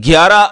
11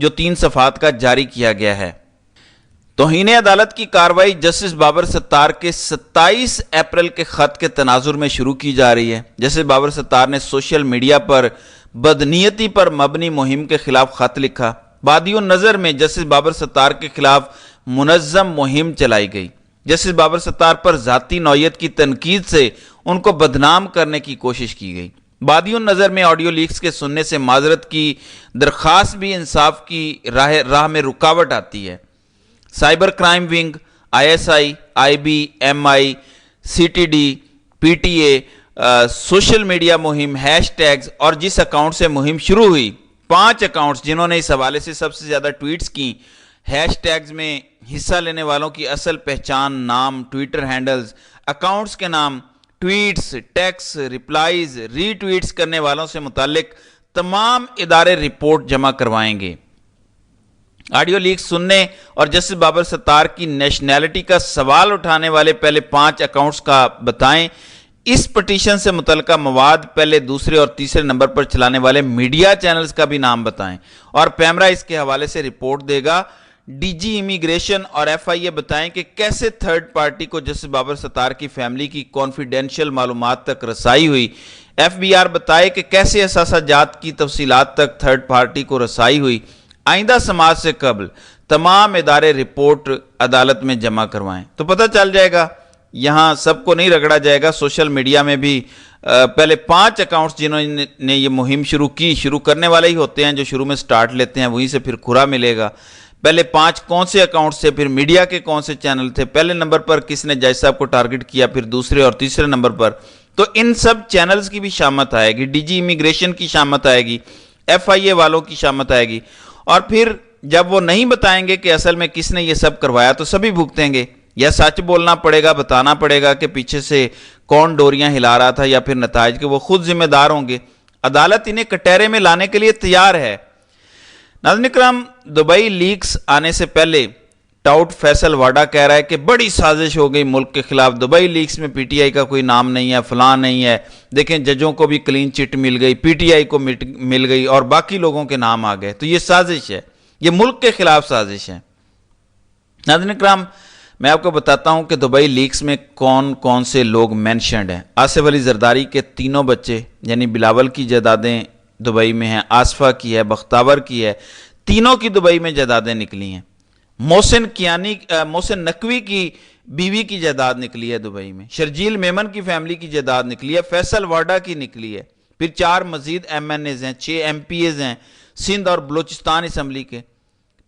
جو 3 صفحات کا جاری کیا گیا ہے۔ توہین عدالت کی کارروائی جسٹس بابر ستار کے 27 اپریل کے خط کے تناظر میں شروع کی جا رہی ہے۔ جسٹس بابر ستار نے سوشل میڈیا پر بدنیتی پر مبنی مہم کے خلاف خط لکھا۔ بادی النظر میں جسٹس بابر ستار کے خلاف منظم مہم چلائی گئی۔ جسٹس بابر ستار پر ذاتی نوعیت کی تنقید سے ان کو بدنام کرنے کی کوشش کی گئی۔ بادی النظر میں آڈیو لیکس کے سننے سے معذرت کی درخواست بھی انصاف کی راہ میں رکاوٹ آتی ہے۔ Cyber crime wing, ISI، IB، MI، CTD، PTA، social media مہم، ہیش ٹیگز اور جس اکاؤنٹ سے مہم شروع ہوئی، 5 اکاؤنٹس جنہوں نے اس حوالے سے سب سے زیادہ ٹویٹس کی، ہیش ٹیگز میں حصہ لینے والوں کی اصل پہچان، نام، ٹویٹر ہینڈلز، اکاؤنٹس کے نام، ٹویٹس، ٹیکس، ریپلائز، ری ٹویٹس کرنے والوں سے متعلق تمام ادارے رپورٹ جمع کروائیں گے۔ آڈیو لیک سننے اور جسٹس بابر ستار کی نیشنلٹی کا سوال اٹھانے والے پہلے 5 اکاؤنٹس کا بتائیں۔ اس پٹیشن سے متعلقہ مواد پہلے، دوسرے اور تیسرے نمبر پر چلانے والے میڈیا چینلز کا بھی نام بتائیں، اور پیمرا اس کے حوالے سے رپورٹ دے گا۔ DG امیگریشن اور FIA بتائیں کہ کیسے تھرڈ پارٹی کو جسٹس بابر ستار کی فیملی کی کانفیڈینشیل معلومات تک رسائی ہوئی۔ FBR بتائے کہ کیسے اثاثہ جات کی تفصیلات تک تھرڈ پارٹی کو رسائی ہوئی۔ آئندہ سماعت سے قبل تمام ادارے رپورٹ عدالت میں جمع کروائیں۔ تو پتہ چل جائے گا، یہاں سب کو نہیں رگڑا جائے گا۔ سوشل میڈیا میں بھی پہلے 5 اکاؤنٹس جنہوں نے یہ مہم شروع کرنے والے ہی ہوتے ہیں، جو شروع میں سٹارٹ لیتے ہیں، وہیں سے پھر کھرا ملے گا۔ پہلے 5 کون سے اکاؤنٹس تھے، پھر میڈیا کے کون سے چینل تھے، پہلے نمبر پر کس نے جج صاحب کو ٹارگٹ کیا، پھر دوسرے اور تیسرے نمبر پر۔ تو ان سب چینلز کی بھی شامت آئے گی، DG امیگریشن کی شامت آئے گی، FIA والوں کی شامت آئے گی، اور پھر جب وہ نہیں بتائیں گے کہ اصل میں کس نے یہ سب کروایا تو سبھی بھگتیں گے۔ یا سچ بولنا پڑے گا، بتانا پڑے گا کہ پیچھے سے کون ڈوریاں ہلا رہا تھا، یا پھر نتائج کے وہ خود ذمہ دار ہوں گے۔ عدالت انہیں کٹہرے میں لانے کے لیے تیار ہے۔ ناظرین اکرام، دبئی لیکس آنے سے پہلے ٹاؤٹ فیصل واڈا کہہ رہا ہے کہ بڑی سازش ہو گئی ملک کے خلاف، دبئی لیکس میں PTI کا کوئی نام نہیں ہے، فلاں نہیں ہے، دیکھیں ججوں کو بھی کلین چٹ مل گئی، PTI کو مل گئی، اور باقی لوگوں کے نام آ گئے۔ تو یہ سازش ہے، یہ ملک کے خلاف سازش ہے۔ ناظرین اکرام، میں آپ کو بتاتا ہوں کہ دبئی لیکس میں کون کون سے لوگ مینشنڈ ہیں۔ آصف علی زرداری کے 3 بچے، یعنی بلاول کی جائیدادیں دبئی میں ہیں، آصفہ کی ہے، بختاور کی ہے، تینوں کی دبئی میں جائیدادیں نکلی ہیں۔ محسن نقوی کی بیوی کی جائیداد نکلی ہے دبئی میں، شرجیل میمن کی فیملی کی جائیداد نکلی ہے، فیصل واڈا کی نکلی ہے، پھر 4 مزید MNAs ہیں، 6 MPAs ہیں سندھ اور بلوچستان اسمبلی کے،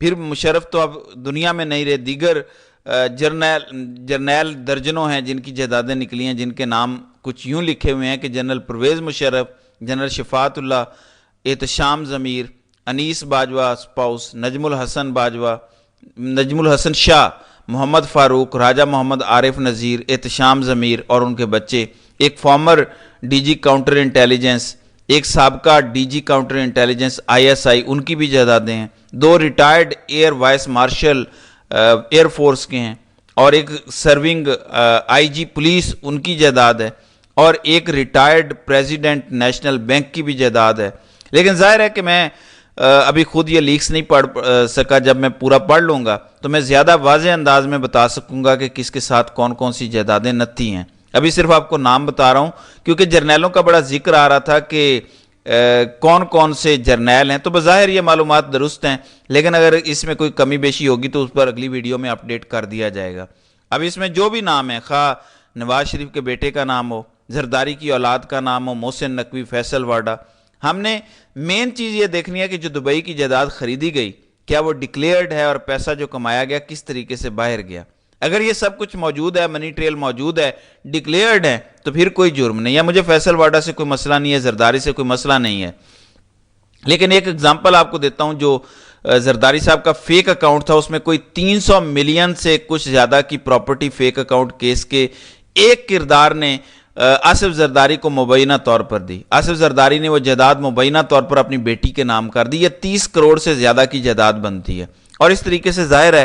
پھر مشرف تو اب دنیا میں نہیں رہے، دیگر جرنیل درجنوں ہیں جن کی جائیدادیں نکلی ہیں، جن کے نام کچھ یوں لکھے ہوئے ہیں کہ جنرل پرویز مشرف، جنرل شفاعت اللہ، احتشام ضمیر، انیس باجوہ سپاؤس، نجم الحسن شاہ، محمد فاروق، راجہ محمد عارف نذیر، احتشام ضمیر اور ان کے بچے، ایک فارمر DG کاؤنٹر انٹیلیجنس، ایک سابقہ DG کاؤنٹر انٹیلیجنس ISI، ان کی بھی جائیدادیں ہیں، 2 retired air vice marshal air force کے ہیں، اور ایک سرونگ IG پولیس، ان کی جائیداد ہے، اور ایک ریٹائرڈ پریزیڈنٹ نیشنل بینک کی بھی جائیداد ہے۔ لیکن ظاہر ہے کہ میں ابھی خود یہ لیکس نہیں پڑھ سکا، جب میں پورا پڑھ لوں گا تو میں زیادہ واضح انداز میں بتا سکوں گا کہ کس کے ساتھ کون کون سی جائیدادیں نتی ہیں۔ ابھی صرف آپ کو نام بتا رہا ہوں کیونکہ جرنیلوں کا بڑا ذکر آ رہا تھا کہ کون کون سے جرنیل ہیں، تو بظاہر یہ معلومات درست ہیں، لیکن اگر اس میں کوئی کمی بیشی ہوگی تو اس پر اگلی ویڈیو میں اپڈیٹ کر دیا جائے گا۔ اب اس میں جو بھی نام ہے، خواہ نواز شریف کے بیٹے کا نام ہو، زرداری کی اولاد کا نام ہو، محسن نقوی، فیصل واڈا، ہم نے مین چیز یہ دیکھنی ہے کہ جو دبئی کی جائیداد خریدی گئی کیا وہ ڈکلیئرڈ ہے، اور پیسہ جو کمایا گیا کس طریقے سے باہر گیا۔ اگر یہ سب کچھ موجود ہے، منی ٹریل موجود ہے، ڈکلیئرڈ ہے، تو پھر کوئی جرم نہیں ہے۔ مجھے فیصل واڈا سے کوئی مسئلہ نہیں ہے، زرداری سے کوئی مسئلہ نہیں ہے، لیکن ایک اگزامپل آپ کو دیتا ہوں۔ جو زرداری صاحب کا فیک اکاؤنٹ تھا، اس میں کوئی 300 ملین سے کچھ زیادہ کی پراپرٹی فیک اکاؤنٹ کیس کے ایک کردار نے آصف زرداری کو مبینہ طور پر دی۔ آصف زرداری نے وہ جائیداد مبینہ طور پر اپنی بیٹی کے نام کر دی۔ یہ 30 کروڑ سے زیادہ کی جائیداد بنتی ہے، اور اس طریقے سے ظاہر ہے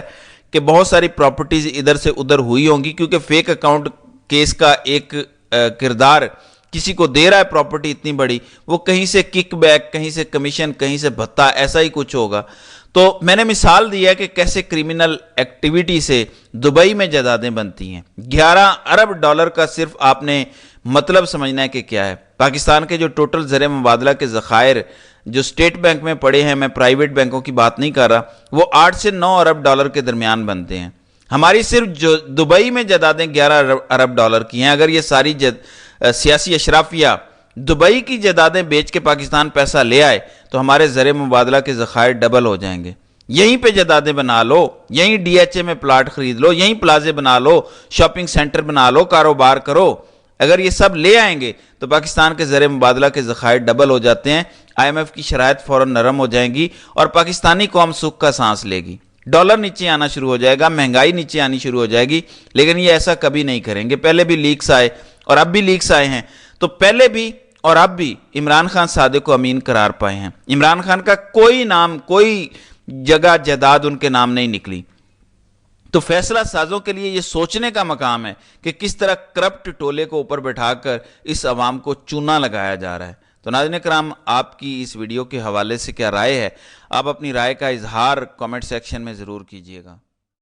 کہ بہت ساری پراپرٹیز ادھر سے ادھر ہوئی ہوں گی، کیونکہ فیک اکاؤنٹ کیس کا ایک کردار کسی کو دے رہا ہے پراپرٹی اتنی بڑی، وہ کہیں سے کک بیک، کہیں سے کمیشن، کہیں سے بھتہ، ایسا ہی کچھ ہوگا۔ تو میں نے مثال دی ہے کہ کیسے کرمنل ایکٹیویٹی سے دبئی میں جائیدادیں بنتی ہیں. 11 ارب ڈالر کا صرف آپ نے مطلب سمجھنا ہے کہ کیا ہے. پاکستان کے جو ٹوٹل زر مبادلہ کے ذخائر جو اسٹیٹ بینک میں پڑے ہیں، میں پرائیویٹ بینکوں کی بات نہیں کر رہا، وہ 8 سے 9 ارب ڈالر کے درمیان بنتے ہیں. ہماری صرف جو دبئی میں جائیدادیں 11 ارب ڈالر کی ہیں. اگر یہ ساری سیاسی اشرافیہ دبئی کی جائیدادیں بیچ کے پاکستان پیسہ لے آئے تو ہمارے زر مبادلہ کے ذخائر ڈبل ہو جائیں گے. یہیں پہ جائیدادیں بنا لو، یہیں ڈی ایچ اے میں پلاٹ خرید لو، یہیں پلازے بنا لو، شاپنگ سینٹر بنا لو، کاروبار کرو. اگر یہ سب لے آئیں گے تو پاکستان کے زر مبادلہ کے ذخائر ڈبل ہو جاتے ہیں. آئی ایم ایف کی شرائط فوراً نرم ہو جائیں گی اور پاکستانی قوم سکھ کا سانس لے گی. ڈالر نیچے آنا شروع ہو جائے گا، مہنگائی نیچے آنی شروع ہو جائے گی. لیکن یہ ایسا کبھی نہیں کریں گے. پہلے بھی لیکس آئے اور اب بھی لیکس آئے ہیں، تو پہلے بھی اور اب بھی عمران خان صادق کو امین قرار پائے ہیں. عمران خان کا کوئی نام، کوئی جگہ جائیداد ان کے نام نہیں نکلی. تو فیصلہ سازوں کے لیے یہ سوچنے کا مقام ہے کہ کس طرح کرپٹ ٹولے کو اوپر بٹھا کر اس عوام کو چونا لگایا جا رہا ہے. تو ناظرین کرام، آپ کی اس ویڈیو کے حوالے سے کیا رائے ہے؟ آپ اپنی رائے کا اظہار کامنٹ سیکشن میں ضرور کیجئے گا.